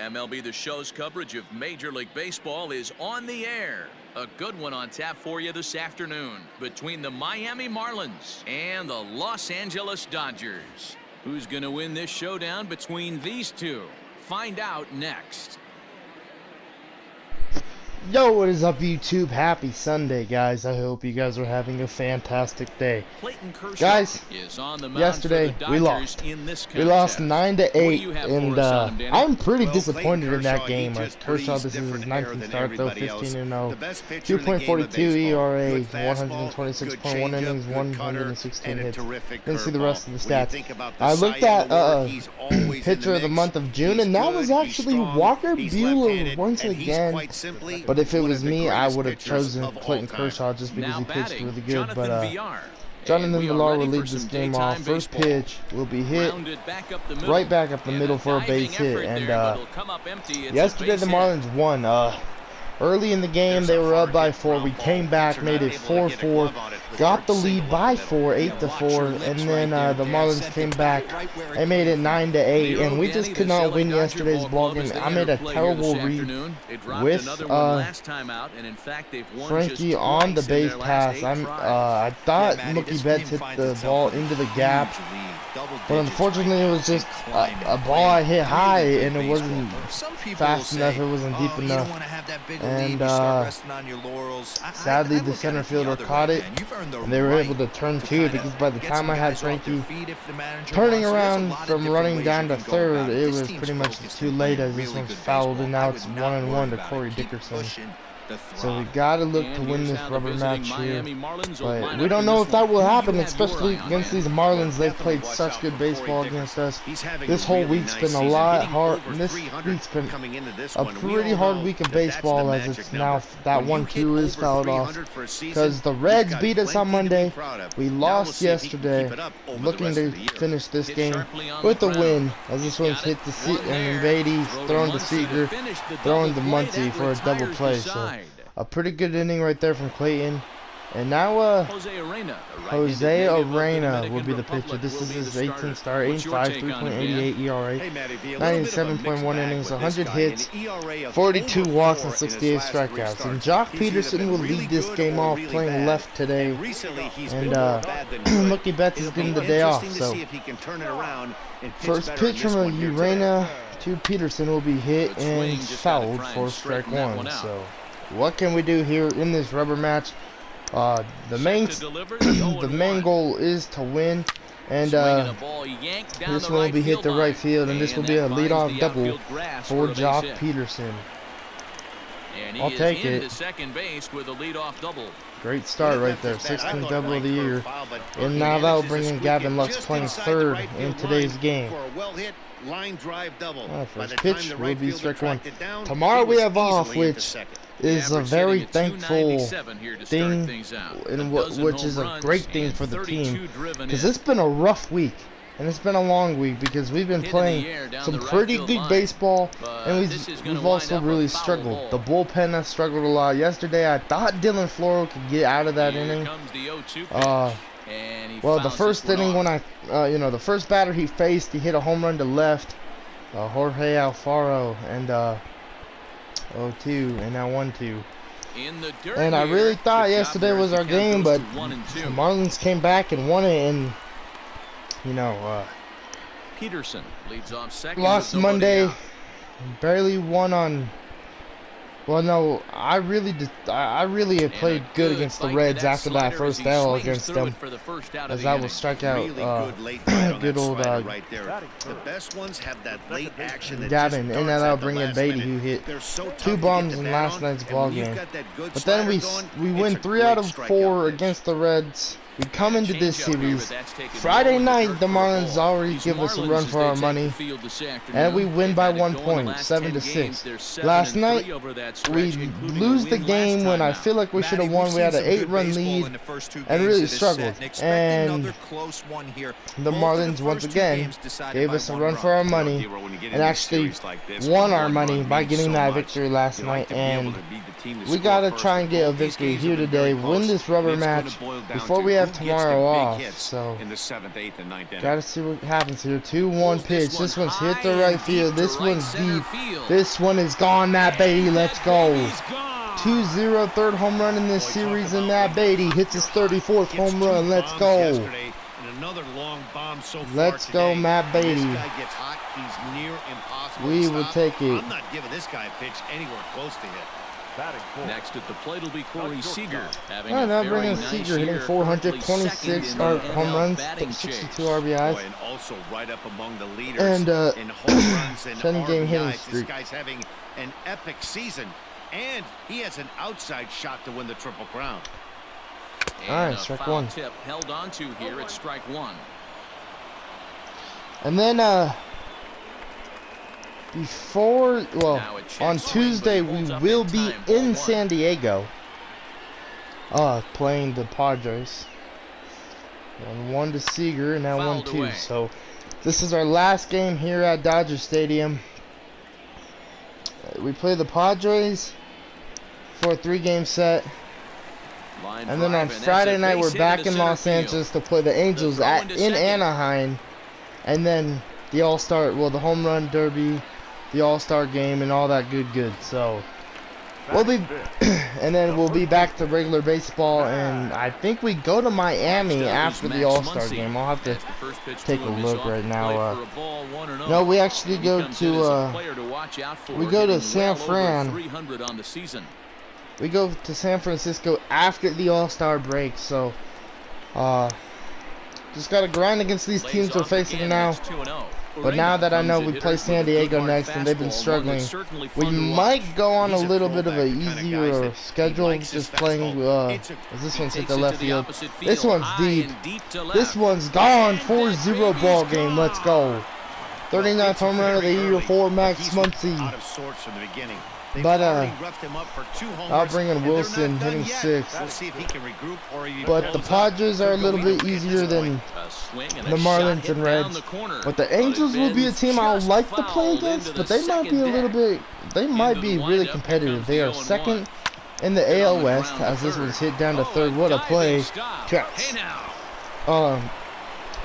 MLB The Show's coverage of Major League Baseball is on the air. A good one on tap for you this afternoon between the Miami Marlins and the Los Angeles Dodgers. Who's going to win this showdown between these two? Find out next. Yo, what is up, YouTube? Happy Sunday, guys. I hope you guys are having a fantastic day. Guys, yesterday we lost. We lost 9-8, and I'm pretty disappointed in that game. Kershaw, this is his 19th start, though, 15-0, 2.42 ERA, 126.1 innings, 116 hits. Didn't see the rest of the stats. I looked at pitcher of the month of June, and that was actually Walker Buehler once again. But if it was me, I would have chosen Clayton Kershaw just because he pitched really good. But Jonathan Villar will lead this game off. First pitch will be hit right back up the middle for a base hit. And yesterday the Marlins won. Early in the game, they were up by 4. We came back, made it 4-4, got the lead by 4, 8-4, and then the Marlins came back and made it 9-8, and we just could not win yesterday's ball game. I made a terrible read with Frankie on the base pass. I thought Mookie Betts hit the ball into the gap, but unfortunately it was just a ball I hit high, and it wasn't fast enough, it wasn't deep enough. And sadly the center fielder caught it, and they were able to turn two, because by the time I had Frankie turning around from running down to third, it was pretty much too late, as this one's fouled, and now it's 1-1 to Corey Dickerson. So we gotta look to win this rubber match here, but we don't know if that will happen, especially against these Marlins. They've played such good baseball against us. This whole week's been a lot hard. This week's been a pretty hard week of baseball, as it's now that 1-2 is fouled off, because the Reds beat us on Monday. We lost yesterday. Looking to finish this game with a win, as this one's hit the seat, and Beatty's throwing to Seager, throwing to Muncy for a double play. So a pretty good inning right there from Clayton. And now Jose Arena will be the pitcher. This is his 18th start, 8.5, 3.88 ERA, 97.1 innings, 100 hits, 42 walks, and 68 strikeouts. And Jock Peterson will lead this game off, playing left today. And Mookie Betts is getting the day off. So first pitch from Arena to Peterson will be hit and fouled for strike one. So what can we do here in this rubber match? The main goal is to win, and this one will be hit to right field, and this will be a leadoff double for Jock Peterson. I'll take it. Great start right there, 16th double of the year, and now that will bring in Gavin Lux playing third in today's game. First pitch will be strike one. Tomorrow we have off, which is a very thankful thing, and which is a great thing for the team, because it's been a rough week, and it's been a long week, because we've been playing some pretty good baseball, and we've also really struggled. The bullpen has struggled a lot. Yesterday I thought Dylan Floro could get out of that inning. Well, the first inning, when the first batter he faced, he hit a home run to left, Jorge Alfaro, and 0-2, and now 1-2. And I really thought yesterday was our game, but the Marlins came back and won it, and Peterson leads off second. Lost Monday, barely won on. Well, no, I really have played good against the Reds after that first L against them, as I will strike out good old Gavin, and then I'll bring in Beatty, who hit 2 bombs in last night's ball game. But then we win 3 out of 4 against the Reds. We come into this series Friday night. The Marlins already give us a run for our money, and we win by 1 point, 7-6. Last night we lose the game when I feel like we should have won. We had an 8-run lead and really struggled, and the Marlins once again gave us a run for our money and actually won our money by getting that victory last night. And we gotta try and get a victory here today, win this rubber match before we have have tomorrow off, so in the 7th, 8th, and 9th inning. Gotta see what happens here. 2-1 pitch. This one's hit the right field. This one's deep. This one is gone. Matt Beatty, let's go. 2-0, third home run in this series, and Matt Beatty hits his 34th home run. Let's go. Let's go, Matt Beatty. We will take it. I'm not giving this guy a pitch anywhere close to hit. Next at the plate will be Corey Seager. That brings Seager hitting 426 home runs, 62 RBIs, and also right up among the leaders and in home runs and 7-game hitting RBIs. streak. This guy's having an epic season, and he has an outside shot to win the Triple Crown. All right, strike one. Tip held on to here at strike one. And then on Tuesday we will be in San Diego playing the Padres. And 1 to Seager, now 1-2. So this is our last game here at Dodger Stadium. We play the Padres for a 3-game set. And then on Friday night we're back in Los Angeles to play the Angels in Anaheim. And then the All-Star, the Home Run Derby, the All-Star game, and all that good. So we'll be, and then we'll be back to regular baseball. And I think we go to Miami after the All-Star game. I'll have to take a look right now. No, we actually go to San Fran. We go to San Francisco after the All-Star break. So just gotta grind against these teams we're facing now. But now that I know we play San Diego next and they've been struggling, we might go on a little bit of an easier schedule, just playing, this one's hit the left field. This one's deep. This one's gone. 4-0 ball game. Let's go. 39th home run of the year for Max Muncy. But I'll bring in Wilson hitting 6. But the Padres are a little bit easier than the Marlins and Reds. But the Angels will be a team I would like to play against, but they might be a little bit, they might be really competitive. They are second in the AL West, as this one's hit down to third. What a play. Catch.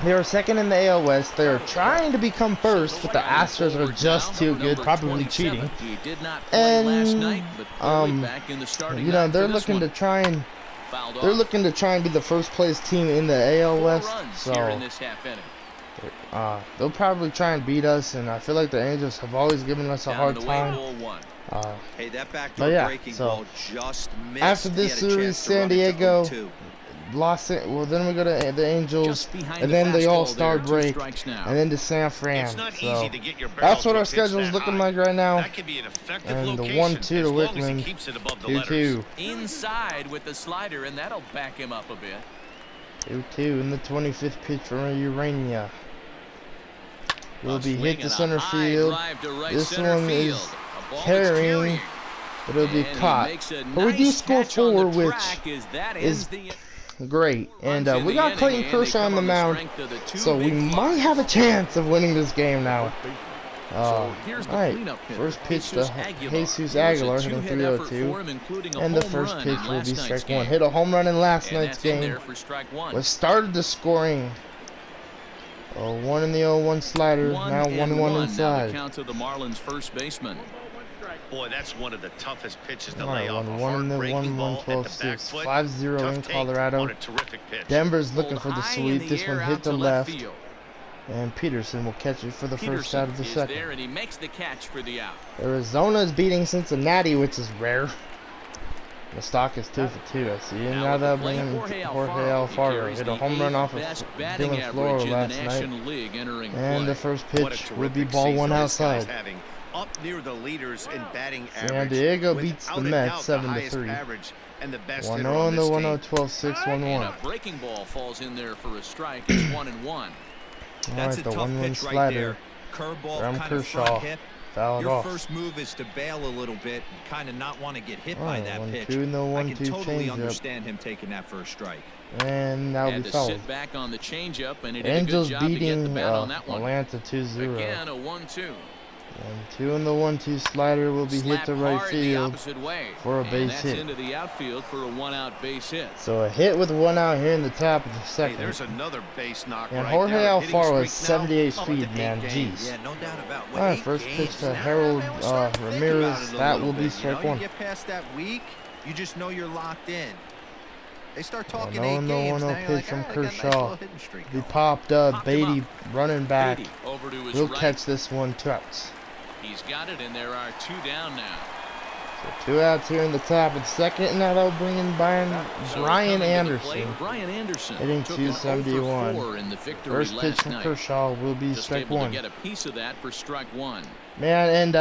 They are second in the AL West. They are trying to become first, but the Astros are just too good, probably cheating. And you know, they're looking to try and be the first place team in the AL West. So they'll probably try and beat us, and I feel like the Angels have always given us a hard time. But yeah, so after this series, San Diego. Then we go to the Angels, and then the All-Star break, and then to San Fran. So that's what our schedule is looking like right now. And the 1-2 to Wickman, 2-2. Inside with the slider, and that'll back him up a bit. 2-2 in the 25th pitch for Urania. Will be hit to center field. This one is carrying, but it'll be caught. But we do score 4, which is great. And we got Clayton Kershaw on the mound, so we might have a chance of winning this game now. Alright, first pitch to Jesus Aguilar, hitting 302, and the first pitch will be strike one. Hit a home run in last night's game, which started the scoring. 1 in the 0-1 slider, now 1-1 inside. Count of the Marlins first baseman. Boy, that's one of the toughest pitches to lay off. 1 in the 1-1 12-6, 5-0 in Colorado. Denver's looking for the sweep. This one hit the left, and Peterson will catch it for the first out of the second. And he makes the catch for the out. Arizona is beating Cincinnati, which is rare. The stock is 2 for 2. I see. And now they'll bring in Jorge Alfaro. Hit a home run off of Dylan Floro last night. And the first pitch will be ball 1 outside. Up near the leaders in batting average. San Diego beats the Mets 7-3. 1-0 in the 1-0 12-6 1-1. A breaking ball falls in there for a strike. It's 1-1. Alright, the 1-1 slider. Curveball, Kershaw. Fouled off. Your first move is to bail a little bit, kind of not want to get hit by that 1-2 pitch. in the 1-2 I can totally changeup. understand him taking that first strike. And that'll be fouled. Sit back on the changeup, and he did Angels a good job to get the beating bat on that one. Atlanta 2-0. Again, a 1-2. 1-2, and the 1-2 slider will be hit to right field for a base hit. Into the outfield for a 1-out base hit. So a hit with 1 out here in the top of the second. Hey, there's another base knock And right Jorge there. Alfaro has Hitting streak 78 now. speed, man. Jeez. Yeah, no doubt about it. Alright, first pitch to Harold Ramirez. That will be strike 1. You get past that week, you just know you're locked in. They start talking 1-0, 8 games, no now you're pitch like, from "Ah, they got a nice Kershaw. little hitting streak He going." popped up. Beatty running back. Beatty over to his He'll right. catch this one, 2 outs. He's got it, and there are 2 down now. So 2 outs here in the top of the second, and now they'll bring in Brian Anderson. Brian Anderson Hitting took an 271. 0 for 4 in the victory First pitch last from night. Kershaw will be Just strike able 1. to get a piece of that for strike 1. Man, and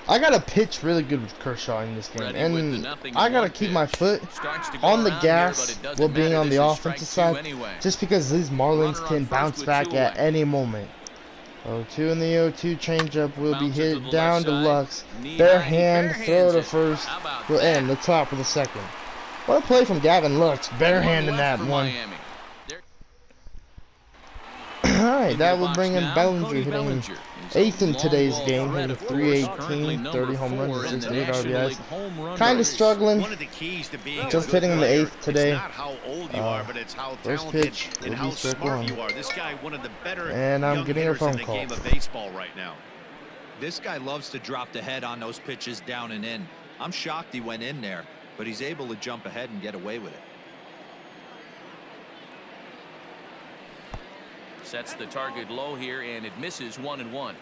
I gotta pitch really good with Kershaw in this game, Ready and with the 0-1 I gotta keep my pitch. foot Starts to go on the around gas here, but it while doesn't being matter. on the This is offensive strike 2 side, anyway. just because these Marlins Runner on can first bounce with back 2 at away. any moment. 0-2 in the 0-2 changeup will be Bounce it to hit the down left to side. Lux. Knee Bare high, hand, bare throw hands to it. first, How about will that? end the top of the second. What a play from Gavin Lux, bare One hand in left that for one. Miami. There- Alright, Into that the will box bring in now, Bellinger Cody hitting Bellinger. He's a 8th in long today's ball game, threat hitting of force, currently 318, number 30 home 4 runs, in the 68 National RBIs. League home run Kind of race. struggling. One of the keys to being Just a good hitting the player, 8th today. It's not how old you are, but it's how First talented pitch will and be how strike smart 1. you are. This guy, one of the better And I'm young getting a hitters phone in the call. game of baseball right now. This guy loves to drop the head on those pitches down and in. I'm shocked he went in there, but he's able to jump ahead and get away with it. Sets the target low here, and it misses 1-1.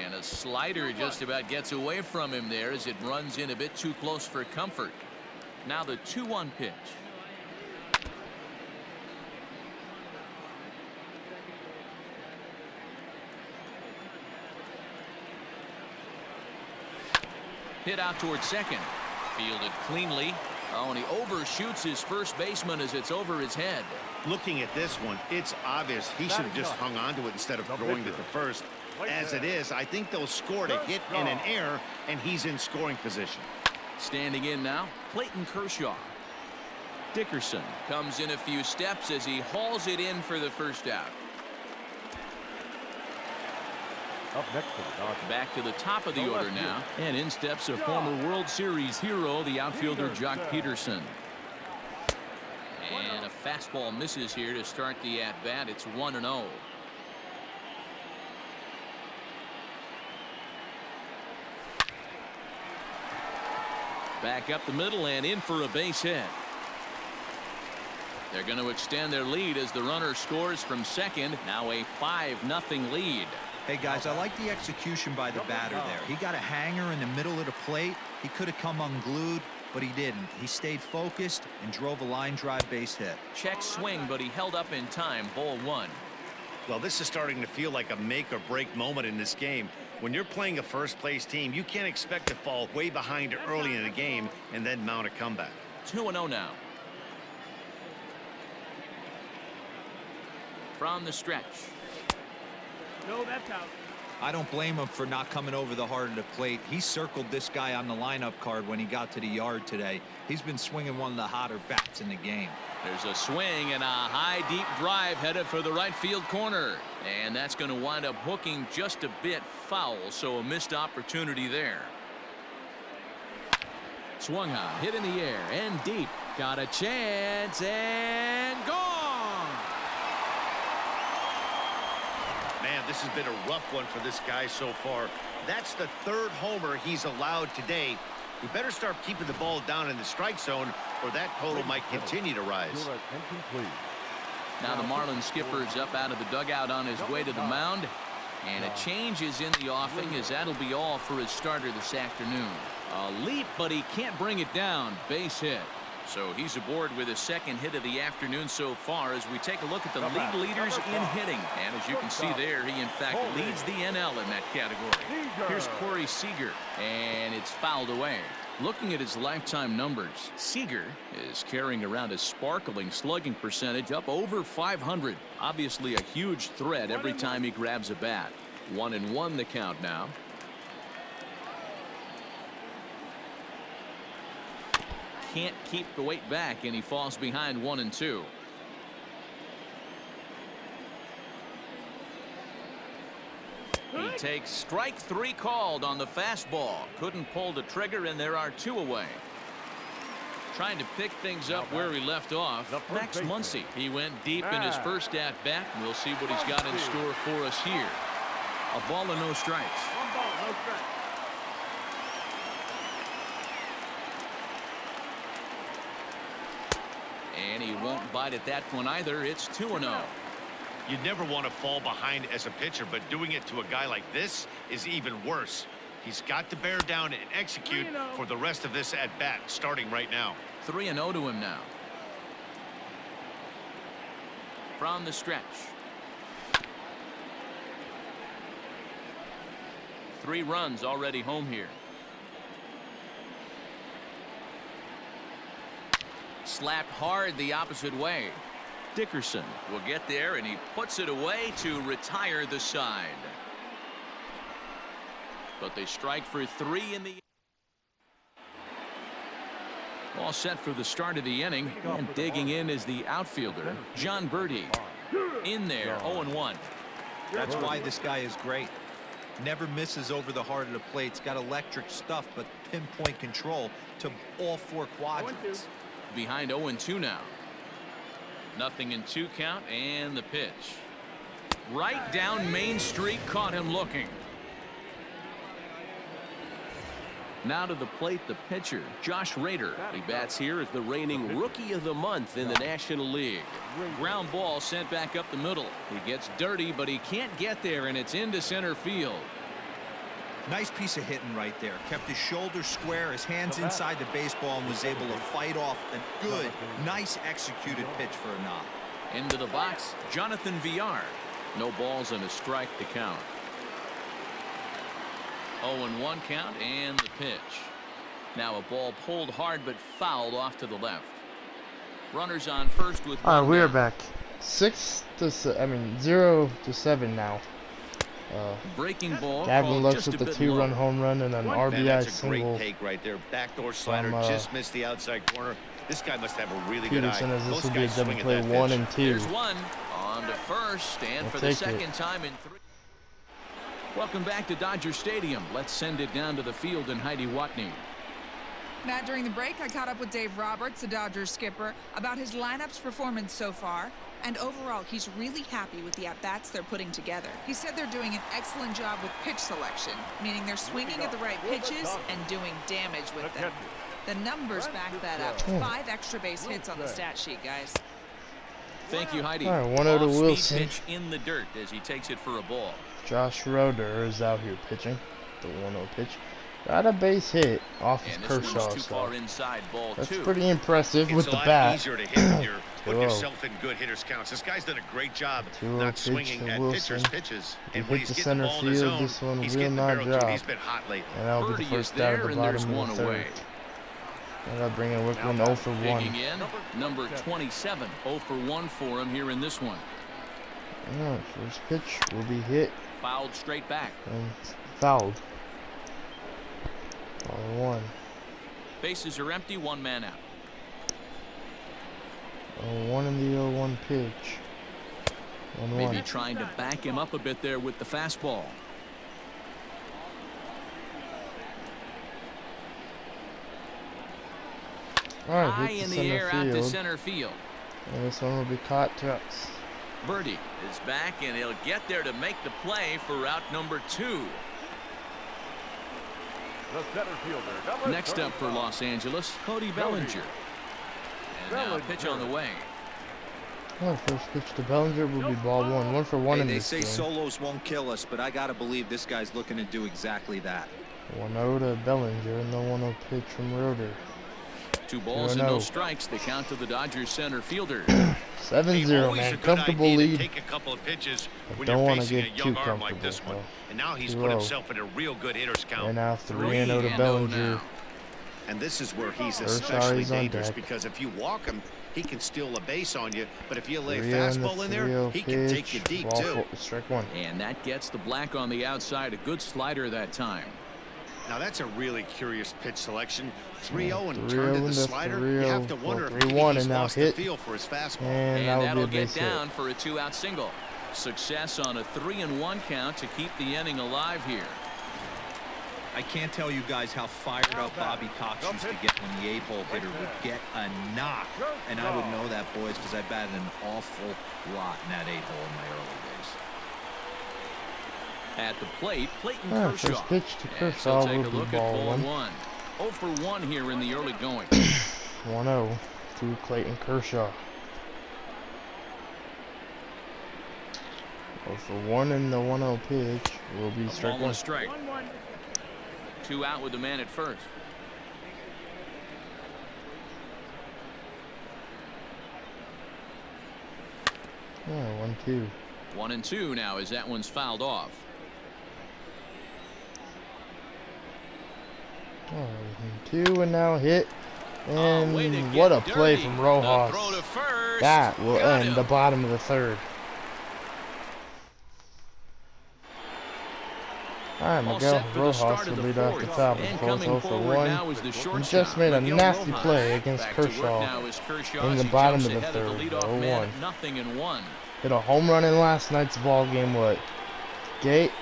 And a slider just about gets away from him there as it runs in a bit too close for comfort. Now the 2-1 pitch. Hit out towards second. Fielded cleanly. Oh, and he overshoots his first baseman as it's over his head. Looking at this one, it's obvious he should have just hung on to it instead of throwing it to first. As it is, I think they'll score a hit and an error, and he's in scoring position. Standing in now, Clayton Kershaw. Dickerson comes in a few steps as he hauls it in for the first out. Up next to the Dodgers. Back to the top of the order now, and in steps a former World Series hero, the outfielder Jock Peterson. And a fastball misses here to start the at-bat. It's 1-0. Back up the middle and in for a base hit. They're going to extend their lead as the runner scores from second. Now a 5-0 lead. Hey guys, I like the execution by the batter there. He got a hanger in the middle of the plate. He could have come unglued, but he didn't. He stayed focused and drove a line drive base hit. Check swing, but he held up in time. Ball 1. Well, this is starting to feel like a make or break moment in this game. When you're playing a first place team, you can't expect to fall way behind early in the game and then mount a comeback. 2-0 now. From the stretch. No, that's out. I don't blame him for not coming over the heart of the plate. He circled this guy on the lineup card when he got to the yard today. He's been swinging one of the hotter bats in the game. There's a swing and a high deep drive headed for the right field corner, and that's going to wind up hooking just a bit foul, so a missed opportunity there. Swung on, hit in the air and deep, got a chance and gone. Man, this has been a rough one for this guy so far. That's the 3rd homer he's allowed today. We better start keeping the ball down in the strike zone, or that total might continue to rise. Your attention, please. Now the Marlins skipper's up out of the dugout on his way to the mound, and a change is in the offing as that'll be all for his starter this afternoon. A leap, but he can't bring it down. Base hit. So he's aboard with his second hit of the afternoon so far as we take a look at the league leaders in hitting. And as you can see there, he in fact leads the NL in that category. Here's Corey Seager, and it's fouled away. Looking at his lifetime numbers, Seager is carrying around a sparkling slugging percentage up over 500. Obviously a huge threat every time he grabs a bat. 1-1 the count now. Can't keep the weight back, and he falls behind 1-2. He takes strike 3 called on the fastball. Couldn't pull the trigger, and there are 2 away. Trying to pick things up where he left off, Max Muncy. He went deep in his first at-bat, and we'll see what he's got in store for us here. A ball and no strikes. 1 ball, no strikes. And he won't bite at that one either. It's 2-0. You'd never want to fall behind as a pitcher, but doing it to a guy like this is even worse. He's got to bear down and execute for the rest of this at-bat, starting right now. 3-0 to him now. From the stretch. 3 runs already home here. Slapped hard the opposite way. Dickerson will get there, and he puts it away to retire the side. But they strike for 3 in the. All set for the start of the inning, and digging in is the outfielder, John Birdie. In there, 0-1. That's why this guy is great. Never misses over the heart of the plate. He's got electric stuff, but pinpoint control to all 4 quadrants. Behind 0-2 now. Nothing in 2 count, and the pitch. Right down Main Street, caught him looking. Now to the plate, the pitcher, Josh Rader. He bats here as the reigning Rookie of the Month in the National League. Ground ball sent back up the middle. He gets dirty, but he can't get there, and it's into center field. Nice piece of hitting right there. Kept his shoulders square, his hands inside the baseball, and was able to fight off a good, nice executed pitch for a knock. Into the box, Jonathan Villar. No balls and a strike to count. 0-1 count, and the pitch. Now a ball pulled hard but fouled off to the left. Runners on first with. All right, we are back. 0 to 7 now. Breaking ball. Gavin Lux with the 2-run home run and an RBI that's a single. great take right there. Backdoor slider just missed the outside corner. This guy must have a really Peterson, good eye. as this Most will be a guys double swing at play, that 1 pitch. and 2. There's one on to first, and for the second time in 3. Welcome back to Dodger Stadium. Let's send it down to the field and Heidi Watney. Matt, during the break, I caught up with Dave Roberts, the Dodgers skipper, about his lineup's performance so far. And overall, he's really happy with the at-bats they're putting together. He said they're doing an excellent job with pitch selection, meaning they're swinging at the right pitches and doing damage with them. The numbers back that up. 5 extra base hits on the stat sheet, guys. Thank you, Heidi. All right, 1-0 to Off-speed Wilson. pitch in the dirt as he takes it for a ball. Josh Roeder is out here pitching. The 1-0 pitch. Got a base hit off of Kershaw. Too far inside, ball that's 2. pretty impressive with the bat. It's a lot easier to hit when you're putting yourself in good hitters counts. This guy's done a great job not swinging at pitchers' pitches. And when he's getting the ball in his zone, he's getting the barrel too. He's been hot lately. And that'll be the first out of the bottom of the 3rd. I gotta bring in Wickman 0 for 1. Digging in, number 27, 0 for 1 for him here in this one. Alright, first pitch will be hit. Fouled straight back. And fouled. 0-1. Bases are empty, 1 man out. 0-1 in the 0-1 pitch. 1-1. Maybe trying to back him up a bit there with the fastball. Alright, High hits in the the center air field. out to center field. And this one will be caught to us. Birdie is back, and he'll get there to make the play for out number 2. The center fielder, number Next up for 35. Los Angeles, Cody Bellinger. And now a pitch on the way. Well, first pitch to Bellinger will be ball 1. 1 for 1 in They this say game. solos won't kill us, but I gotta believe this guy's looking to do exactly that. 1-0 to Bellinger and the 1-0 pitch from Roeder. 2 balls and no strikes. The count to the Dodgers center fielder. 7-0, man. Comfortable lead. Take a couple of pitches when don't you're want to facing get a young too arm like comfortable. this one. So And now he's put 2-0. himself in a real good hitter's count. And now 3-0 to Bellinger. now. And this is where he's First especially Ari's on dangerous deck. because if you walk him, he can steal a base on you. But if you lay a 3-0 in the fastball in there, 3-0 he can take pitch. you deep Ball too. Strike 1. And that gets the black on the outside. A good slider that time. Now that's a really curious pitch selection. 3-0 and 3-0 turn to the and the slider. You 3-0. have to wonder if 3-1 he's and now lost hit. the feel for his fastball. And And that that'll will be a get base hit. down for a 2-out single. Success on a 3-1 count to keep the inning alive here. I can't tell you guys how fired up Bobby Cox used to get when the 8-hole hitter would get a knock. And I would know that, boys, because I batted an awful lot in that 8-hole in my early days. At the plate, Clayton Kershaw. First pitch to Kershaw will be ball 1. 0 for 1 here in the early going. 1-0 to Clayton Kershaw. 0 for 1 in the 1-0 pitch will be strike 1. Strike. 2 out with the man at first. Oh, 1-2. 1-2 now as that one's fouled off. Oh, 2 and now hit. And what a play from Rojas. That will end the bottom of the 3rd. Alright, Miguel Rojas will lead off the top of the 0 for 1. He just made a nasty play against Kershaw in the bottom of the 3rd. 0-1. Hit a home run in last night's ball game. What?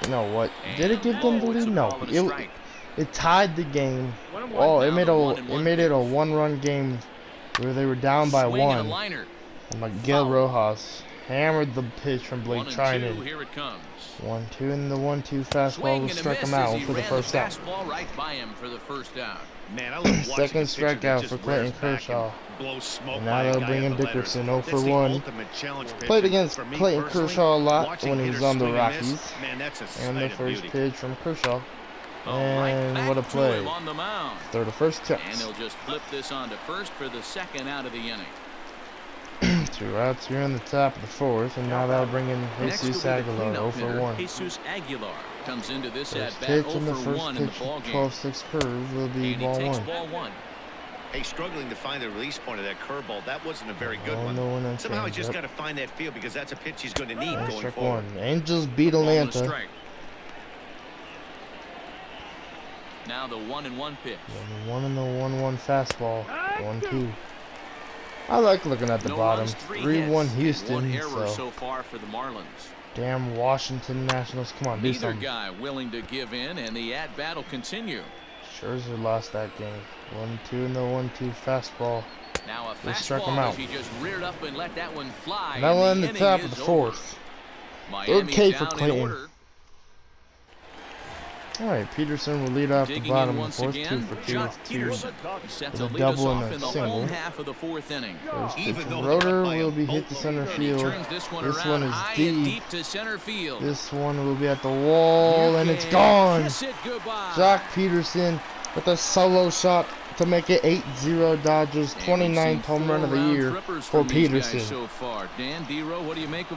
No, what? Did it give them the lead? No. It tied the game. Oh, it made it a 1-run game where they were down by 1. And Miguel Rojas hammered the pitch from Blake Trinan. 1-2 and the 1-2 fastball will strike him out for the first out. Man, I love watching Second strikeout for Clayton Kershaw. And now they'll bring in Dickerson 0 for 1. Played against Clayton Kershaw a lot when he was on the Rockies. And the first pitch from Kershaw. And what a play. Throw the first checks. And they'll just flip this on to first for the second out of the inning. 2 outs here in the top of the 4th, and now they'll bring in Jesus Aguilar 0 for 1. Jesus Aguilar comes into this at bat 0 for 1 in the ball game. 12-6 curve will be ball 1. Ball 1. Hey, struggling to find the release point of that curveball. That wasn't a very good one. Somehow he's just got to find that feel because that's a pitch he's going to need going forward. Angels beat Atlanta. Now the 1-1 pitch. 1 and the 1-1 fastball. 1-2. I like looking at the bottom. 3-1 Houston. 1 error so far for the Marlins. Damn Washington Nationals. Come on, do something. Neither guy willing to give in, and the at-bat will continue. Scherzer lost that game. 1-2 and the 1-2 fastball. Now a they struck him out. He just reared up and let that one fly. That one in the top of the 4th. Third K for Clayton. Alright, Peterson will lead off the bottom of the 4th, 2 for 2 with a double and a single. First pitch from Roeder will be hit to center field. This one is deep. This one will be at the wall, and it's gone. Jock Peterson with a solo shot to make it 8-0 Dodgers. 29th home run of the year for Peterson.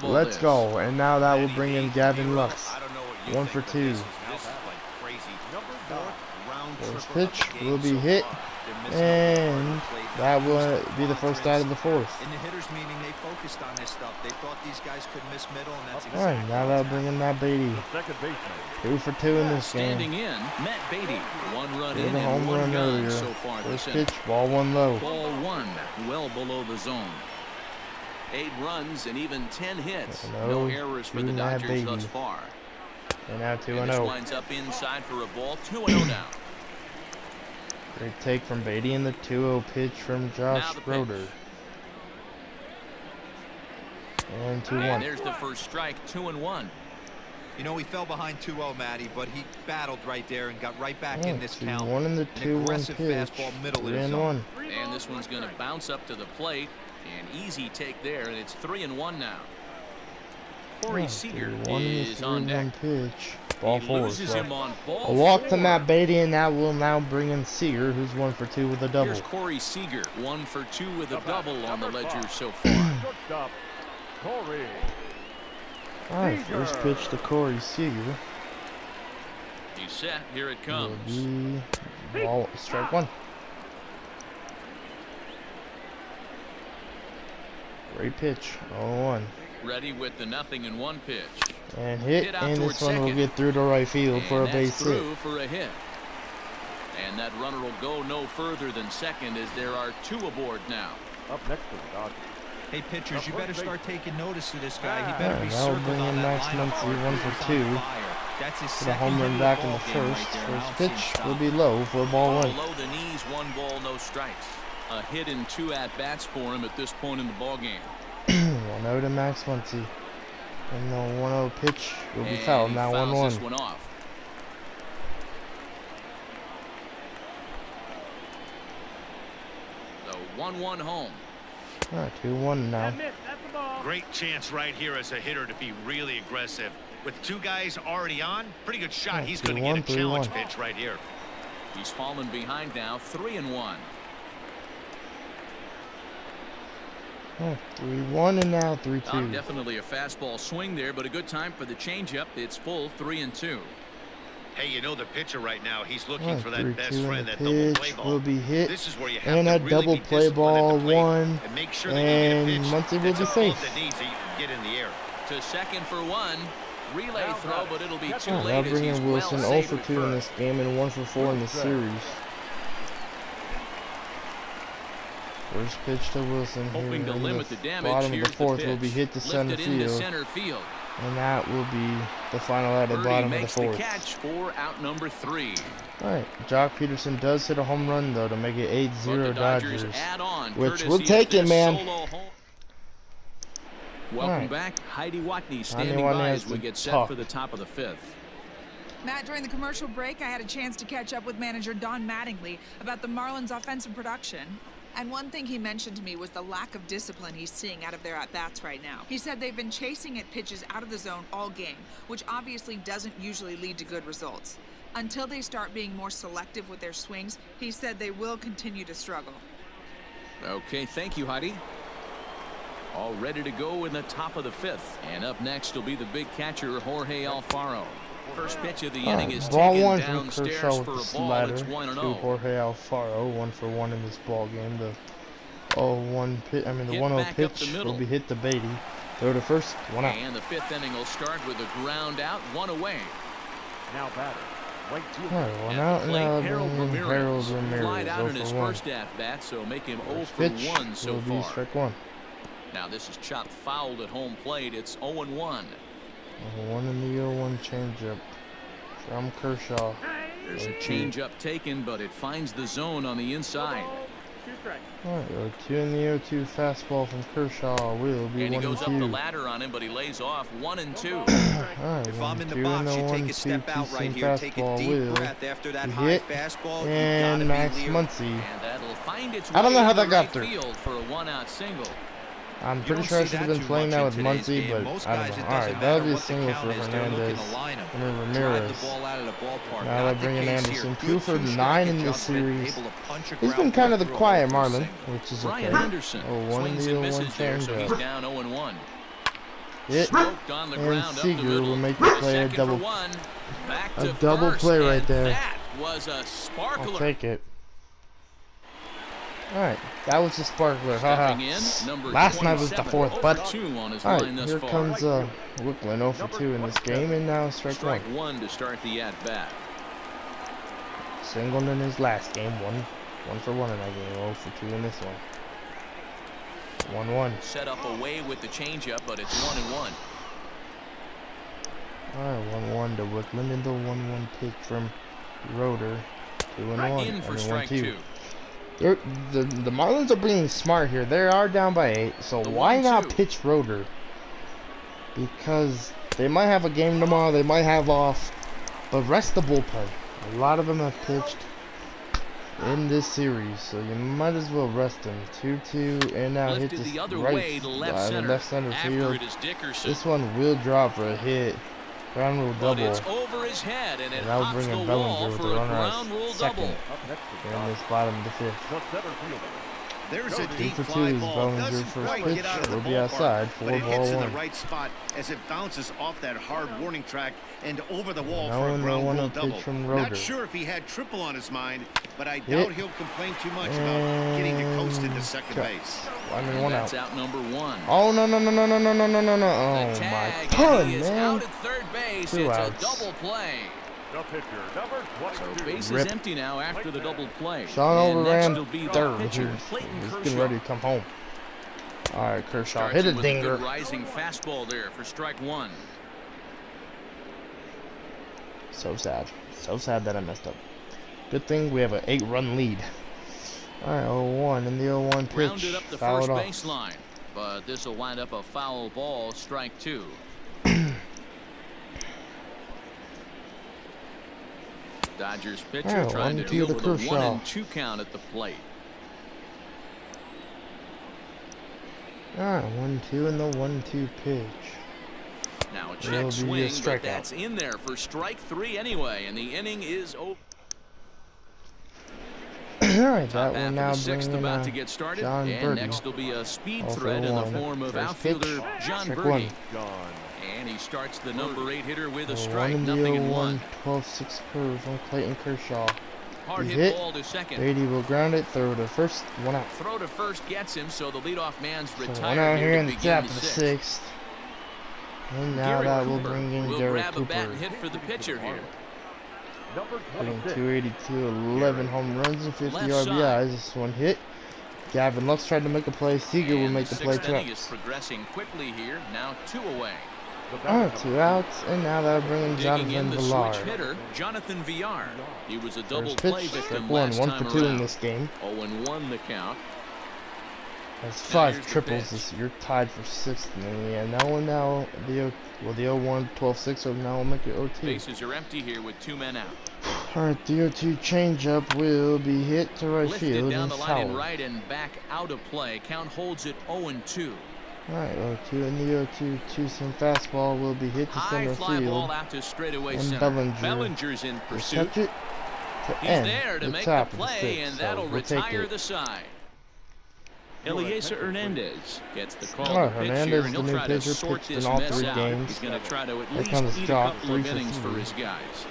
Let's go, and now that will bring in Gavin Lux. 1 for 2. First pitch will be hit, and that will be the first out of the 4th. In the hitters meeting, they focused on this stuff. They thought these guys could miss middle, and that's exactly. All right, now that'll bring in Matt Beatty. 2 for 2 in this game. Standing in, Matt Beatty. 1 run in and home run earlier. So far first pitch, ball 1 low. Ball 1, well below the zone. 8 runs and even 10 hits. No errors for the Dodgers thus far. And now 2-0. This lines up inside for a ball. 2-0 now. Great take from Beatty and the 2-0 pitch from Josh Roeder. And 2-1. And there's the first strike. 2-1. You know, he fell behind 2-0, Matty, but he battled right there and got right back in this count. 2-1 in the 2-1 pitch. 3-1. And this one's going to bounce up to the plate. An easy take there, and it's 3-1 now. Corey Seager is on deck. Pitch. Ball 4. A walk to Matt Beatty, and that will now bring in Seager, who's 1 for 2 with a double. Here's Corey Seager, 1 for 2 with a double on the ledger so far. Alright, first pitch to Corey Seager. He's set. Here it comes. Ball, strike 1. Great pitch. 0-1. Ready with the 0-1 pitch. And hit, and this one will get through to right field for a base hit. For a hit. And that runner will go no further than second as there are 2 aboard now. Up next to the Dodgers. Hey, pitchers, you better start taking notice of this guy. He better be that'll circled bring on in that Max lineup Muncy, card. 1 He for is on 2. fire. That's his Put a second home run hit back of in the the ball game first. right there. I First don't see him pitch stop. will be low for a ball 1. Below the knees, 1 ball, no strikes. A hit and 2 at-bats for him at this point in the ball game. 1-0 to Max Muncy. And the 1-0 pitch will be fouled. Now 1-1. This one off. The 1-1 home. All right, 2-1 now. Great chance right here as a hitter to be really aggressive. With 2 guys already on, pretty good shot. Yeah, He's going to get a 3-1, challenge 3-1. pitch right here. He's fallen behind now, 3-1. Oh, 3-1 and now 3-2. Definitely a fastball swing there, but a good time for the changeup. It's full 3-2. Hey, you know the pitcher right now. He's looking All right, for that best 3-2 friend, and that the double play pitch ball. will be hit. This is where you have And to a really double be play disciplined at ball, the plate 1. and make sure that And you get a pitch Muncy will that's be above safe. the knees so you can get in the air. To second for 1. Relay throw, but it'll be too Now late as bring he's in Wilson well 0 safe for at 2 in first. this game and 1 for 4 in the series. First pitch to Wilson here Hoping to in limit the the damage. bottom of Here's the 4th pitch. will be hit to center Lifted into field. center field. And that will be the final at the Birdie bottom of the makes the 4th. catch for out number 3. Alright, Jock Peterson does hit a home run though to make it 8-0 But the Dodgers Dodgers. add on, Which courtesy we'll of take it, this man. solo home. Welcome Alright. back. Heidi Watney Heidi standing Watney by has as we to get set talk. for the top of the 5th. Matt, during the commercial break, I had a chance to catch up with manager Don Mattingly about the Marlins' offensive production. And one thing he mentioned to me was the lack of discipline he's seeing out of their at-bats right now. He said they've been chasing at pitches out of the zone all game, which obviously doesn't usually lead to good results. Until they start being more selective with their swings, he said they will continue to struggle. Okay, thank you, Heidi. All ready to go in the top of the 5th. And up next will be the big catcher, Jorge Alfaro. First pitch of the inning is ball taken 1 from downstairs Kershaw for with a the ball. slider It's to 1-0. Jorge Alfaro, 1 for 1 in this ball game. The 0-1 pitch, the Hit 1-0 back up the pitch middle. will be hit to Beatty. Throw to first, 1 out. And the 5th inning will start with a ground out, 1 away. Now batter. Right fielder. Alright, 1 At out the and plate, now Harold bring in Harold Ramirez. Flied out 0 in his for 1. first at-bat, so make him 0 First for pitch 1 so will be far. strike 1. Now this is chopped fouled at home plate. It's 0-1. 1 in the 0-1 changeup from Kershaw. There's a changeup taken, but it finds the zone on the inside. Alright, 2 in the 0-2 fastball from Kershaw will be And he 1 goes up and the 2. ladder on him, but he lays off 1-2. Alright, If I'm in the 2 box, the you take 1-2 a step out right two-seam here. Take a fastball deep will breath after that be high hit. fastball. You And gotta Max be leery. Muncy. And that'll find its way I don't know how into that got right through. field for a 1-out single. I'm You pretty don't sure I see should have that been too playing much that in with today's Muncy, game. but Most I guys, don't it know. doesn't Alright, that'll matter be a what the single count for is, they're looking Hernandez. to line 'em. And then Drive Ramirez. the ball out of the ballpark. Now Not they the bring in case Anderson. here. 2 for Good 9 in two-strike this adjustment, series. able to punch a He's been ground kind ball of the through a quiet hole for a Marlin, single. which is Brian okay. Henderson 0-1 in swings the and 0-1 misses there, so he's changeup. down 0-1. Hit. Smoked on the And ground up the Seager middle. will make To the play a second double- for 1. Back a to double first, play right and there. That was a I'll sparkler. take it. Alright, that was the sparkler. Haha. Stepping in, number Last night was the 27, 4th, but 2 on his alright, line thus here far. comes Wicklund 0 for 2 in this game, and now strike 1. Strike 1 to start the at-bat. Singled in his last game, 1 for 1 in that game, 0 for 2 in this one. 1-1. Set up away with the changeup, but it's 1-1. Alright, 1-1 to Wicklund, and the 1-1 pitch from Roeder. 2-1. In for and strike 1-2. 2. The Marlins are being smart here. They are down by 8, so The why not 1-2. pitch Roeder? Because they might have a game tomorrow, they might have off, but rest the bullpen. A lot of them have pitched in this series, so you might as well rest them. 2-2, and now hit Lifted this the other right, way to left center. left center After field. it is Dickerson. This one will drop for a hit. Ground rule But double. it's over his head, and it And that'll hops bring the in wall Bellinger with for the a runner ground at rule second. double. Up next to In this bottom of the 5th. the center fielder. There's a 2 deep for 2 fly is ball. Bellinger Doesn't first quite pitch. get out of the Will be ballpark, outside. but 4 it hits ball in the 1. right spot as it bounces off that hard warning track and over the wall No for a one, ground rule pitch double. from Not Roeder. sure if he had triple on his mind, but I Hit. doubt he'll complain too much about getting to coast into second cut. base. I mean, And 1 that's out. out number 1. Oh, no. Oh, The tag, my and pun, he is man. out at third base. 2 It's outs. a double play. The pitcher, number So 22. base Rip. is empty now after the double play. Sean And next overran will be the third. pitcher, He's Clayton getting Kershaw. ready to come home. Alright, Kershaw, Starts hit a with dinger. good rising fastball there for strike one. So sad. So sad that I messed up. Good thing we have an 8-run lead. Alright, 0-1 in the 0-1 pitch. Rounded up the Fouled first off. baseline, but this will wind up a foul ball, strike two. Dodgers pitcher trying to deal with a 1-2 count at the plate. Alright, 1-2 in the 1-2 pitch. Now a check swing, but that's in there for strike three anyway, and the inning is over. Alright, Top that half one now of the sixth bringing about to get started, John and Birdie. next will be a speed Also threat in the one. form of First outfielder pitch. John Strike Birdie. one. Gone. And he starts the number 8 hitter with a 1 strike, in the nothing in 0-1, one. 12-6 curve on Clayton Kershaw. Hard He's hit hit. ball to second. Beatty will ground it, throw to first, 1 out. Throw to first gets him, so the leadoff man's So 1 retired out here here in to the begin top the of the sixth. 6th. And now Garrett that will Cooper bring in will Garrett grab a bat Cooper. and hit for the pitcher here. Number Hitting 26. 282, 11 home runs and 50 Left RBIs. side. This one hit. Gavin Lux tried to make a play. Seager will And make the play sixth inning is twice. progressing quickly here. Now 2 away. Alright, 2 outs, and now that'll bring in Digging Jonathan in the Villar. switch hitter, Jonathan Villar. He was a double First play pitch, victim strike 1, last 1 time for 2 in around. this game. 0-1 the count. That's Now 5 here's the triples pitch. this year, tied for 6th. And yeah, that one now, the 0-1, 12-6, so now we'll make it 0-2. Bases are empty here with 2 men out. Alright, the 0-2 changeup will be hit to right Lifted field down and the line in fouled. right and back out of play. Count holds it 0-2. Alright, 0-2 in the 0-2, 2-seam fastball will be hit to High center fly ball field. out to straightaway And center. Bellinger's in Will pursuit. touch it to He's end there to the make top the of the play, 6th, and so that'll we'll take retire it. the side. Eliezer Hernandez gets the call Alright, to pitch here, Hernandez, and the he'll new try to pitcher, sort pitched in this all mess 3 out. games. He's going to try to at Here least comes eat a Jock, couple of 3 for innings for 3. his guys.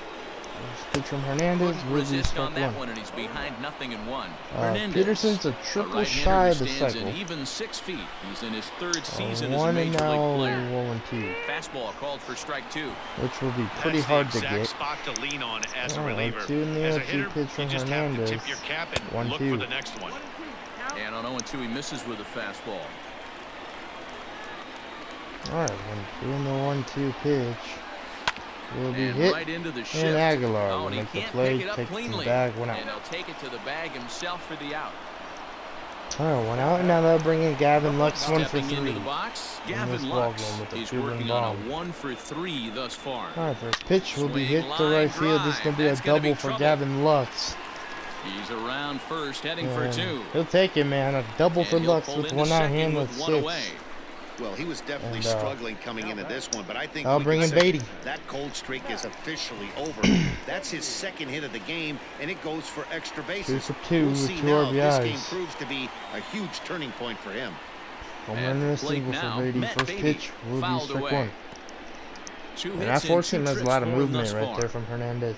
First pitch from Hernandez will be Resist strike on that 1. one, and he's behind 0-1. Peterson's a a triple right-hander shy who of the stands cycle. an even 6 feet. He's in his 3rd season as a 1 and major now league player. 1-2, Fastball called for strike 2. which will be pretty That's hard the to exact get. spot to lean on as a Alright, reliever. 2 in the As a 0-2 hitter, pitch from you just have to Hernandez. tip your cap and look 1-2. for the next one. And on 0-2, he misses with a fastball. Alright, 1-2 in the 1-2 pitch. Will be And hit. right into the shift. And Aguilar Oh, will and he make the can't play, pick it up take it to the cleanly. bag, 1 out. And he'll take it to the bag himself for the out. Alright, 1 out, and now they'll bring in Gavin Lux, 1 for Stepping 3. into the box, this Gavin ball Lux. game with the He's 2-run working on bomb. a 1 for 3 thus far. Alright, first pitch will be Swing hit to line right field. This is going to be a drive. That's gonna be double for trouble. Gavin Lux. He's around first, heading for And 2. he'll take it, man. A double And for he'll Lux pull with into 1 out second hand with with 1 6. away. Well, he was definitely And, struggling coming into this one, but I think I'll we bring can in say Beatty. that cold streak is officially over. That's his 2nd hit of the game, and it goes for extra 2 bases. for 2 We'll with see 2 now if this game RBIs. proves to be a huge turning point for him. Home At run and a the plate single now, for Beatty. Matt First Beatty pitch will be fouled strike away. 1. 2 And hits that and force 2 him has a trips lot of for him movement thus right far. there from Hernandez.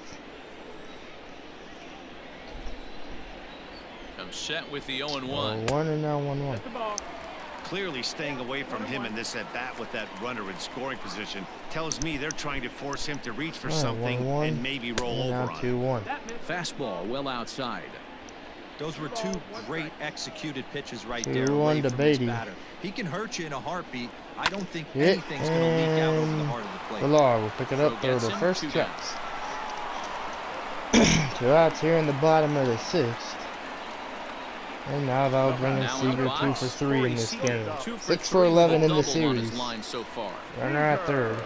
Comes set with the 0-1. 1 and now 1-1. Clearly staying away from him in this at-bat with that runner in scoring position tells me they're trying to force him to reach for Alright, something 1-1, and maybe roll and over now on it. 2-1. Fastball well outside. Those were 2 great executed pitches right 2-1 there away to from his Beatty. batter. He can hurt you in a heartbeat. I don't think Hit, anything's going to leak out over the and heart of the plate. Villar will pick it up, So throw gets to him, first, 2 checks. 2 outs here in the bottom of the 6th. And now that'll bring in Now in the Seager 2 box, for 3 in Corey this Seager, game. 2 for 6 3 for 11 in with a the double on his series. line so far. Runner at 3rd.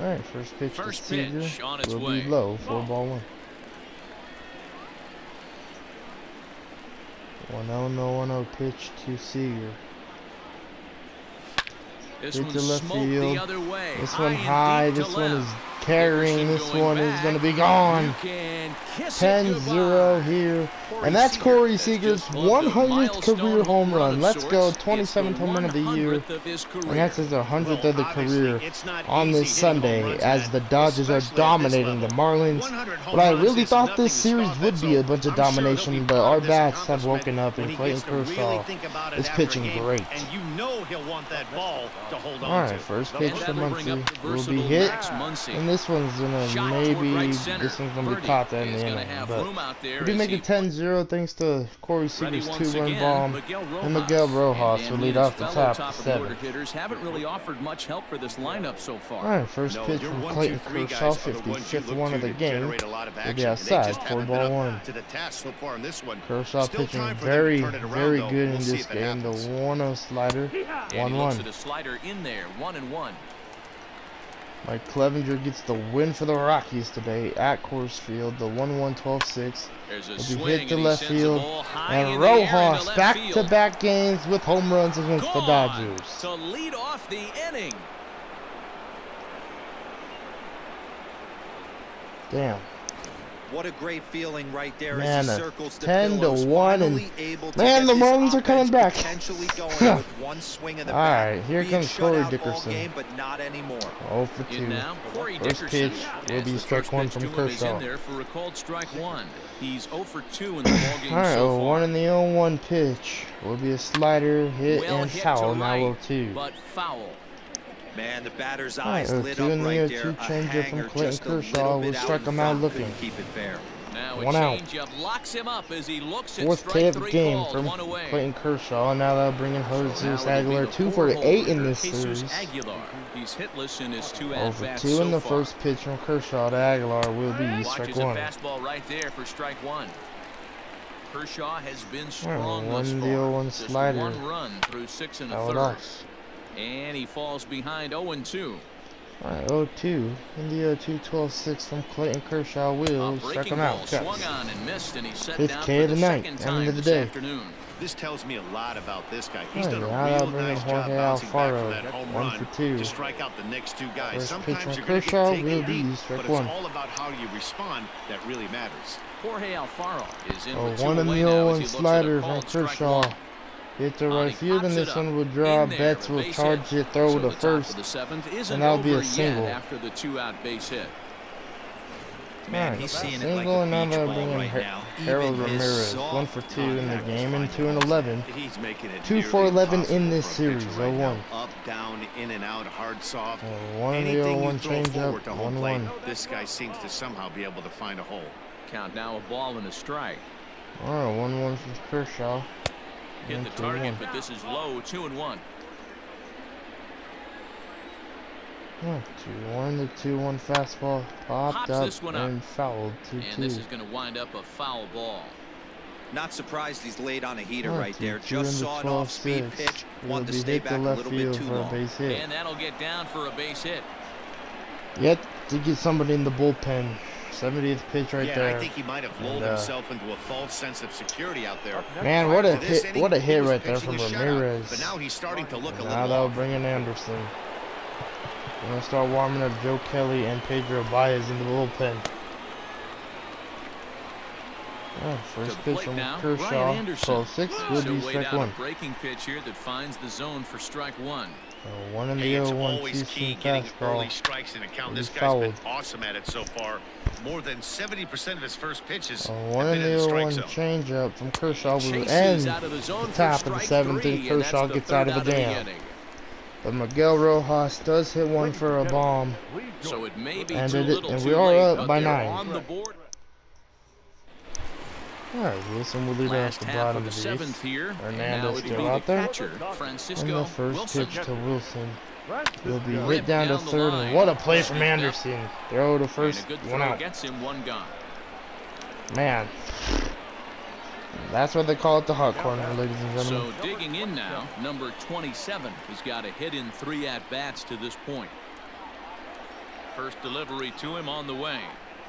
Alright, first pitch First to Seager pitch on its will way. be low, 4-1. 1-0, no 1-0 pitch to Seager. This Hit one to left smoked field. the other way. This one and high, deep to this one is left. carrying, Dickerson this going one is back. going to be gone. You can kiss it 10-0 goodbye. here. Corey And that's Seager Corey has Seager's just plugged a 100th milestone career home run. of Let's go, sorts. 27th It's the home run of the year. 100th of his career. And that's his 100th Well, of the obviously, career it's not on easy this hitting home Sunday runs, as Matt, the Dodgers are especially at this dominating the level. Marlins. 100 home But I runs really is thought nothing this to series scoff would at, be a so bunch of I'm sure he'll domination, be but proud our of this bats have accomplishment woken up when and he Clayton gets to really Kershaw think about it is after a pitching game, great. and you know he'll want that ball to hold on Alright, to. first And pitch to that'll bring up Muncy the will be versatile hit Max Muncy. in the this one's gonna this one's gonna be caught there in the inning. But we do make it 10-0 thanks to Corey Seager's 2-run bomb, and Miguel Rojas will lead off the top of the 7th. Hitters haven't really offered much help for this lineup so far. All right, first pitch from Clayton Kershaw, 55th one of the game. Will be outside for ball 1. Kershaw pitching very good in this game. The 1-0 slider, 1-1. The slider in there, 1-1. Mike Clevenger gets the win for the Rockies today at Coors Field. The 1-1 12-6 will be hit to left field, and Rojas back-to-back games with home runs against the Dodgers. To lead off the inning. Damn. What a great feeling right there Man, as he circles the 10-1, and man, the Marlins are coming back. Alright, here comes Corey Dickerson. Game, but not anymore. 0 for 2. First pitch will be strike 1 from Kershaw. In there for a called strike 1. He's 0 for 2 in the ballgame Alright, so far. 1 in the 0-1 pitch will be a slider, hit, and foul. Now 0-2. But foul. Man, the batter's eyes lit two up in the right 0-2 there. changeup from Clayton Kershaw will strike him out looking. Keep it fair. Now One out. locks him up as he looks at Fourth K of the game from Clayton Kershaw, and now they'll bring in Jesus Aguilar, 2 for 8 in this series. He's hitless in his 2 Over at-bats 2 in the so far. first pitch from Kershaw to Aguilar will be strike 1. Watches a fastball right there for strike 1. Kershaw has been strong 1 thus in the far. 0-1 Just slider. 1 run through 6 and a Fouled third. off. And he falls behind 0-2. Alright, 0-2 in the 0-2 12-6 from Clayton Kershaw will strike him out. Swung on and missed, and he set 5th down K for of the the night, second end time of the this day. afternoon. This tells me a lot about this guy. He's Alright, done now a they'll real bring in nice job Jorge bouncing back Alfaro, from that home 1 run for 2. to strike out the next 2 guys. First pitch Sometimes from you're going to Kershaw get will taken be deep, strike but 1. it's all about how you respond that really matters. Jorge Alfaro is in with 2 1 in the away now as 0-1 he looks at a slider from called strike Kershaw. 1. Hit to He right field, pops and it this up. one will draw. In there, Betts a will base charge hit. it, throw So to the top of first, the 7th isn't and that'll be a over single. yet after the 2-out base hit. Man, he's seeing it like Single, a and now beach they'll ball bring in right now. Harold Even his Ramirez, soft 1 for 2 in the contact game, was and fine 2 and 11. He's making it 2 for nearly 11 in impossible this for a pitcher series, right 0-1. now. Up, down, in and out, hard, soft. 1 in the Anything you 0-1 throw forward changeup, to home plate, 1-1. this guy seems to somehow be able to find a hole. Count now, a ball and a strike. Alright, 1-1 from Kershaw. Hit the target, but this is low, 2-1. 2-1, the 2-1 fastball popped up and fouled. 2-2. And this is going to wind up a foul ball. Not surprised he's laid on a heater 1-2, right there. 2 in Just the saw an off-speed 12-6. pitch. Will Wanted be to stay hit back to a left little bit field too for a long. base hit. And that'll get down for a base hit. Yet to get somebody in the bullpen. 70th pitch right there. I think he might have lulled himself into a false sense of security out there. Man, what a hit! Inning, What a hit he was right there pitching from a shutout, Ramirez. But now he's starting to look a Now little they'll off. bring in Anderson. Gonna start warming up Joe Kelly and Pedro Baez in the bullpen. First pitch from Kershaw. 12-6 will be strike 1. Breaking pitch here that finds the zone for strike 1. 1 in the Hey, it's 0-1 always key Houston getting early fastball. strikes in a count. Will This be guy's been fouled. awesome at it so far. More than 70% of his first pitches 1 have in been in the the strike 0-1 zone. changeup from Kershaw will Chases end out of the zone the for top of the strike 7th, 3, and and Kershaw that's the gets out of the third jam. inning. But Miguel Rojas does hit one for a bomb. So it may be And too it- little and too we are late, up but by they're 9. on the board. Alright, Wilson will lead off Last the half bottom of of the the 7th here. And now Hernandez it'll still be out the there. catcher, And Francisco the first Wilson. pitch to Wilson will be Whip hit down to down the third. line. And what a play from Sneaked up. Anderson. Throw to And first, a good 1 throw out. gets him 1 gone. Man. That's what they call it, the hot corner, ladies and gentlemen. So digging in now, number 27 has got a hit in 3 at-bats to this point. First delivery to him on the way.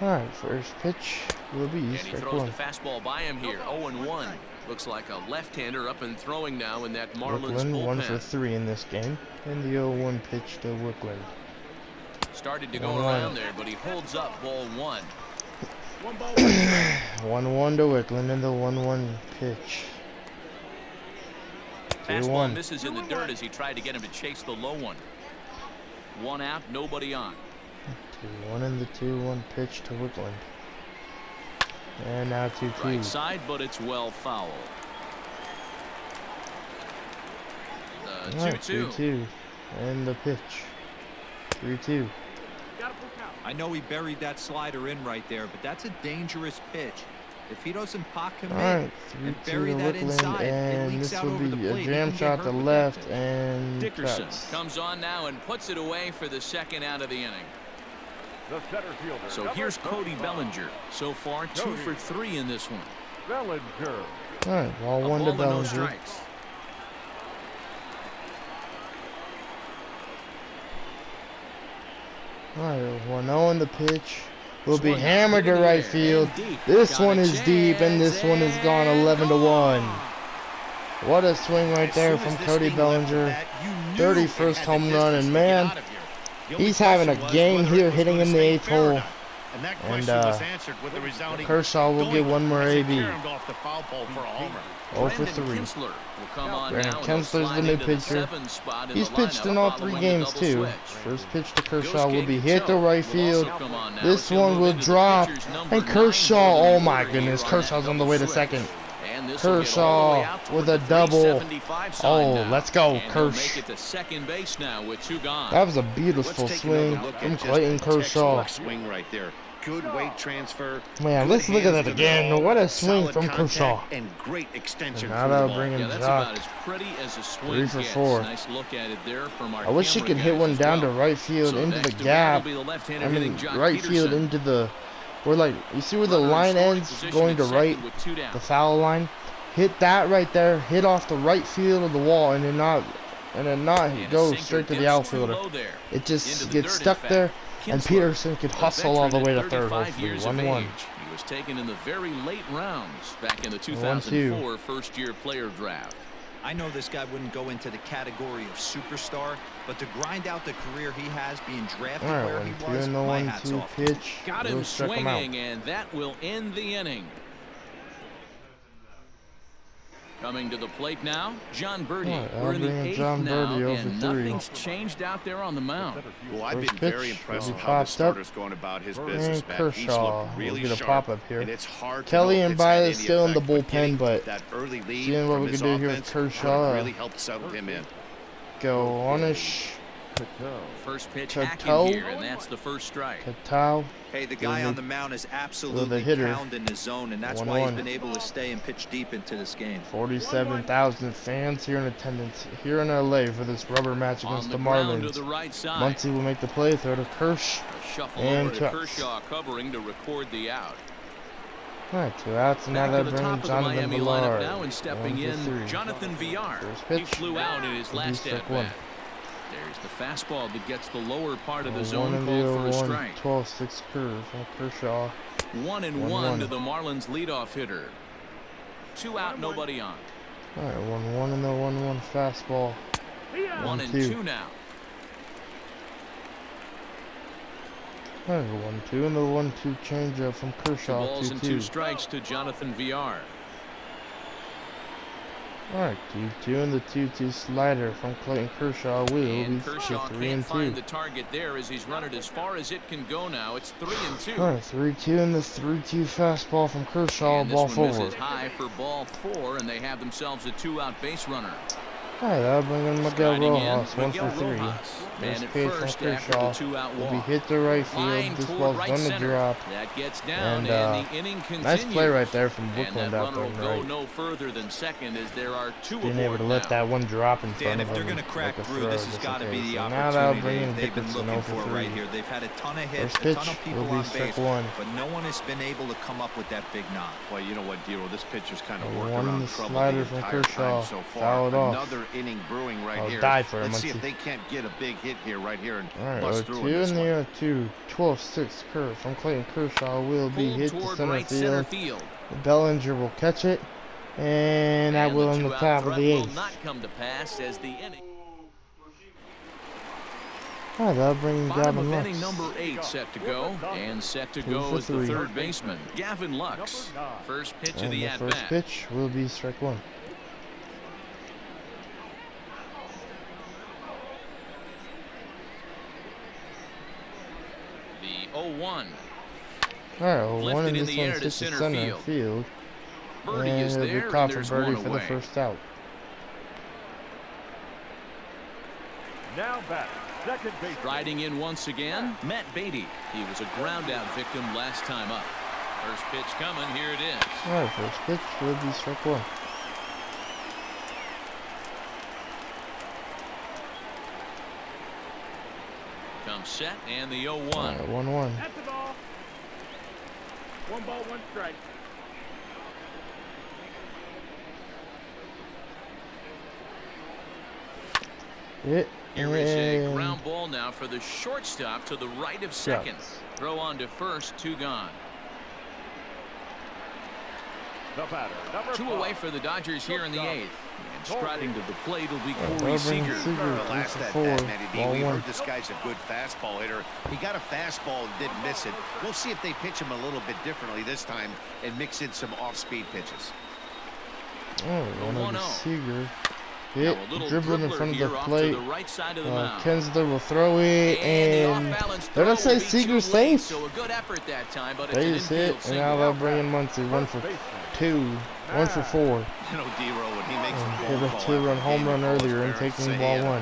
Alright, first pitch will be And he strike throws 1. the fastball by him here, 0-1. Looks like a left-hander up and throwing now in that Marlins Wickland 1 for bullpen. 3 in this game. And the 0-1 pitch to Wickland. Started to go 1-1. around there, but he holds up ball 1. 1-1 to Wickland and the 1-1 pitch. Fastball 2-1. misses in the dirt as he tried to get him to chase the low one. 1 out, nobody on. 2-1 and the 2-1 pitch to Wickland. And now 2-2. Right side, but it's well foul. The 2-2. 2-2. And the pitch. 3-2. I know he buried that slider in right there, but that's a dangerous pitch. If he doesn't pock him in and bury that inside, it leaks out over the plate. A jam shot to left, and Dickerson comes on now and puts it away for the second out of the inning. The center fielder. So here's Cody Bellinger. So far, 2 for 3 in this one. Bellinger. All right, ball one to Bellinger. No strikes. All right, 1-0 in the pitch. Will be hammered to right field. This one is deep, and this one is gone 11-1. What a swing right there from Cody Bellinger. 31st home run, and man, he's having a game here hitting in the 8th hole. And Kershaw will get one more AB. 0 for 3. Brandon Kensler's the new pitcher. He's pitched in all 3 games too. First pitch to Kershaw will be hit to right field. This one will drop. And Kershaw, oh my goodness, Kershaw's on the way to second. Kershaw with a double. Oh, let's go, Kersh. That was a beautiful swing from Clayton Kershaw. Good weight transfer. Man, let's look at that again. What a swing from Kershaw. And great extension. Now that'll bring him Jock. 3 for 4. Nice look at it there from our I wish he could hit one down to right field into the gap. I mean, right field into the, where like, you see where the line ends going to right, the foul line? Hit that right there, hit off the right field of the wall, and then not go straight to the outfielder. It just gets stuck there. And Peterson could hustle all the way to third, hopefully. 1-1. He was taken in the very late rounds back in the 2004 first-year player draft. I know this guy wouldn't go into the category of superstar, but to grind out the career he has being drafted where he was, my hat's off. Pitch. Got him swinging, and that will end the inning. Coming to the plate now, John Birdie. We're in the 8th now, and nothing's changed out there on the mound. Well, I've been very impressed with how the starter's going about his business. Kershaw will get a pop-up here. And it's hard Kelly and Baez still in the bullpen, but seeing what we can do here with Kershaw. Really helped settle him in. Go Onish. First pitch hacking here, and that's the first strike. Hey, the guy on the mound is absolutely pounding his zone, and that's why he's been able to stay and pitch deep into this game. 47,000 fans here in attendance here in LA for this rubber match against the Marlins. Muncy will make the play, throw to Kersh, and Kershaw covering to record the out. All right, 2 outs, and now that brings Jonathan Villar. Now and stepping in, Jonathan Villar. He flew out in his last at-bat. There's the fastball that gets the lower part of the zone, called for a strike. 12-6 curve from Kershaw. 1-1 to the Marlins leadoff hitter. 2 out, nobody on. All right, 1-1 in the 1-1 fastball. 1-2 now. All right, 1-2 in the 1-2 changeup from Kershaw. 2 balls and 2 strikes to Jonathan Villar. Alright, 2-2 in the 2-2 slider from Clayton Kershaw. Kershaw can't find the target there as he's run it as far as it can go now. It's 3-2. Alright, 3-2 in the 3-2 fastball from Kershaw. And ball this one forward. misses high for ball 4, and they have themselves a 2-out base runner. Alright, that'll bring in Miguel Rojas. 1 for 3. And First pitch from Kershaw will be hit to right field. This ball's gonna drop. That gets down, and the inning continues. Nice play right there from Brooklyn out there. And that run will go no further than second as there are 2 being able to let that one drop in front of him. Dan, if they're going to crack through, this has got to be the opportunity they've been looking for right here. They've had a ton of hits, a ton of people on base, but no one has been able to come up with that big knock. Well, you know what, Dero, this pitcher's kind of worked around the trouble the from entire Kershaw. time so far. Another inning brewing right here. Let's see if they can't get a big hit here, right here. Alright, 2 in the 2, 12-6 curve from Clayton Kershaw will be hit to center field. Bellinger will catch it, and that will on the top of the 8th. Not come to pass as the inning. Alright, that'll bring Gavin Lux. Inning number 8 set to go, and set to go is the third baseman, Gavin Lux. First pitch of the at-bat. First pitch will be strike 1. The 0-1. Alright, 0-1 in in this the air one to sits center to center field. Birdie And is it'll there, be caught and for there's Birdie one for away. the first out. Now back, second base. Riding in once again, Matt Beatty. He was a ground-out victim last time up. First pitch coming. Here it is. All right, first pitch will be strike one. Comes set and the 0-1. All right, 1-1. That's the ball. 1 ball, 1 strike. Hit. Here is a ground ball now for the shortstop to the right of second. Yes. Throw on to first, 2 gone. The batter, number 2 away for the Dodgers here in the 8th. And striding to the plate will be Yeah, Corey Seager. The last at bat, Matty D, we Ball heard this guy's a good fastball hitter. He got a fastball and didn't miss it. We'll see if they pitch him a little bit differently this time and mix in some off-speed pitches. Oh, one of the Seager. Hit, Now a little dribbling in dribbler front of here the off plate. to the right side of the mound. Kensler will throw it, And the and off-balance they're gonna throw say will be Seager's too late, safe. so a good effort that time, but They it's just an hit, infield and now single. they'll bring in Muncy. 1 for 2, 1 for 4. You know, D-Row, when he makes a Hit phone a call 2-run after home the run game, he calls earlier and parents, taking say, ball "Hey, 1.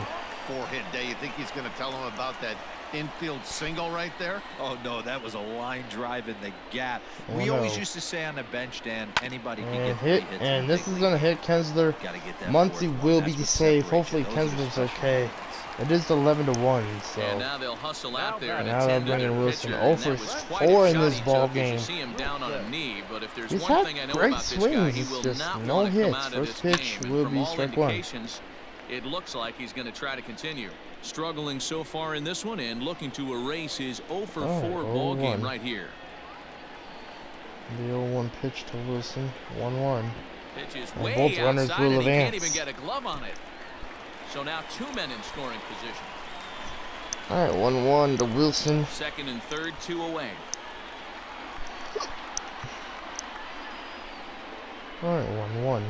4-hit day." You think he's going to tell him about that infield single right there? Oh, no, that was a line drive in the gap. Oh, We always no. used to say on the bench, Dan, anybody can And get 3 hit, hits. and in this the is big gonna league. hit Kensler. Gotta get that Muncy fourth will one. be That's what safe. separates Hopefully you. Those are the Kensler's special okay. moments. It is 11-1, so. And now they'll hustle out there and Now they'll attend to bring in their Wilson. pitcher, 0 and for that was quite 4 a in shot this he ball took as game. you see him down on a knee, but if there's He's one had thing I know great about this guy, swings, he it's will just not no want to come hits. out of First this pitch game. will And from be all strike 1. indications, it looks like he's going to try to continue. Struggling so far in this one and looking to erase his 0 for 4 ball game right here. The 0-1 pitch to Wilson. 1-1. Pitch is And way both runners outside, will and he can't advance. even get a glove on it. So now 2 men in scoring position. All right, 1-1 to Wilson. Second and third, 2 away. All right, 1-1.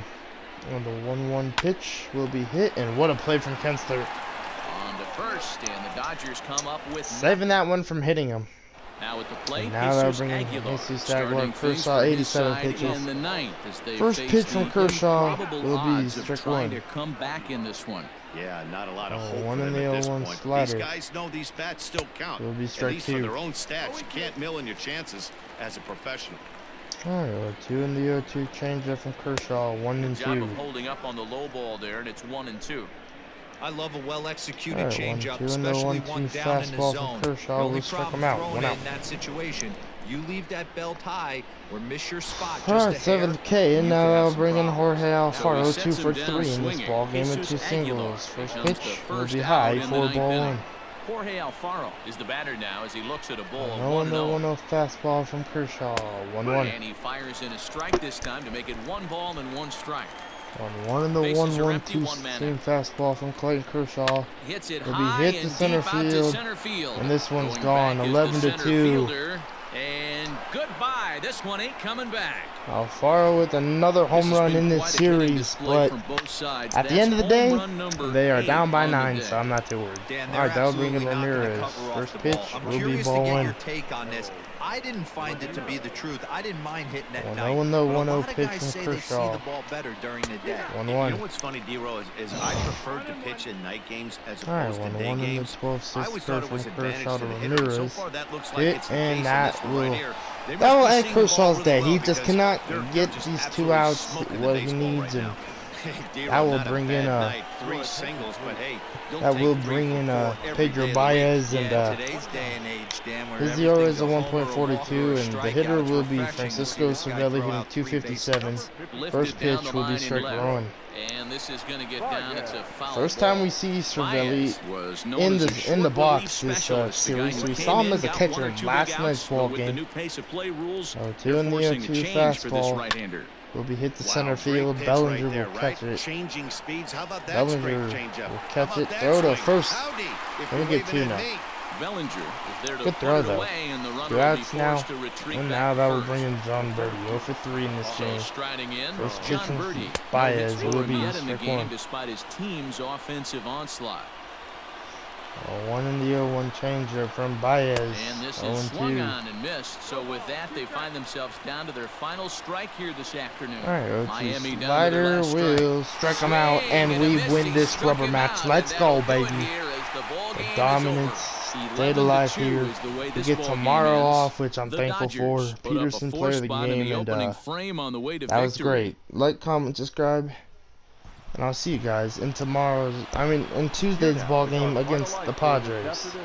And the 1-1 pitch will be hit, and what a play from Kensler. On to first, and the Dodgers come up with Saving that one from hitting him. now at the plate. And now they're Jesus bringing Aguilar, Jesus starting Aguilar. things Kershaw, for his 87 side pitches. in the ninth as they First face pitch from the Kershaw improbable will be odds of strike trying 1. to come back in this one. Yeah, not a lot of Oh, hope one for in them the at this 0-1 point. slider. These guys know these bats still count. Will be At strike least for 2. their own stats. You can't mill in your chances as a professional. All right, 2 in the 0-2 changeup from Kershaw. 1 and Job 2. of holding up on the low ball there, and it's 1 and 2. I love a well-executed All right, changeup, 1-2 and the especially 1-2 one down in the fastball from zone. Kershaw The only will strike problem him out. throwing 1 it out. in that situation, you leave that belt high or miss your spot All just right, a hair, 7th K, and you now can have they'll some bring in problems. Jorge Alfaro, sets 2 him for down 3 in this swinging. ball game with Jesus 2 Aguilar singles. First becomes pitch the will first be out high in the for ninth ball inning. 1. Jorge Alfaro is the batter now as he looks at a ball of 1-0 1-0. fastball from Kershaw. 1-1. And he fires in a strike this time to make it 1 ball and 1 strike. 1-1 and the Bases are 1-1 empty, 2 one man seam fastball from Clayton Kershaw. Hits it Will be high hit to and center deep out to field, center field. and this one's Going gone, back is 11 the to center 2. fielder, and goodbye. This one ain't coming back. Alfaro with another home This has run been in this quite a hitting series, display but from both sides. at the That's end of the home day, run number they are 8 down by on the 9, day. so I'm not too worried. Dan, All they're right, that'll bring in absolutely not gonna Ramirez. cover off First the pitch ball. I'm will be curious to ball get 1. your take on this. I didn't find it to be the truth. I didn't mind hitting that 1-0 night. and the But a 1-0 lot of pitch guys from say they see Kershaw. the ball better during the day. 1-1. You know what's funny, D-Row, is I preferred to pitch in night games as All right, opposed to 1-1 day in the games. 12-6 I always thought it was from advantage Kershaw to to the hitter. So Ramirez. far, that looks like Hit, it's the and case in that this one right will- here. They That will must be end seeing the ball Kershaw's really day. well He just because cannot they're get just these 2 absolutely outs smoking the what he baseball needs, right and now. D-Row, that will not a bring bad in night. 3 singles, but hey, you'll that take will 3 bring for in 4 every Pedro day of the week. Baez, Yeah, and today's day and age, Dan, where his everything's ERA is a a homer, a walk, 1.42, or a and the hitter strikeout. will It's be refreshing to Francisco see this guy Cervelli throw hitting out 3 bases. 257. Lifted First down pitch the will be line in strike left. 1. And this is going to get down. It's a foul First ball. time we see Cervelli Baez was known in as a the short relief box this specialist, the guy series. who We came saw him in, as a got catcher 1 or in 2 last big night's outs, ball but with the game. new pace of play rules, 2 they're in the forcing 0-2 a change for this fastball right-hander. will be hit to Wow, center great field. pitch Bellinger right there, will catch right? it. Changing speeds. How about that Bellinger straight will changeup? catch How it. about that Throw to swing? first. Howdy, if Let me you're get 2 waving now. at me. Bellinger is there to Good put throw, it though. away, and the runner 2 will be outs now, forced to retreat and back now to that will first. bring in John Birdie. 0 for 3 in this Also game. striding in, First pitch John from Birdie. Baez No hits will for him be yet in the strike game 1. despite his team's offensive onslaught. 1 in the 0-1 changer from Baez. And this is swung 0-2. on and missed. So with that, they find themselves down to their final strike here this afternoon. All right, 0-2 Miami down to their slider last strike. will strike him out, Swing and we a miss. win He this struck rubber him match. out, Let's and go, that'll do it baby. here as the dominance stayed alive here. We get tomorrow off, which I'm thankful for. Peterson player of the game, and that was great. Like, comment, subscribe, and I'll see you guys in in Tuesday's ball game against the Padres.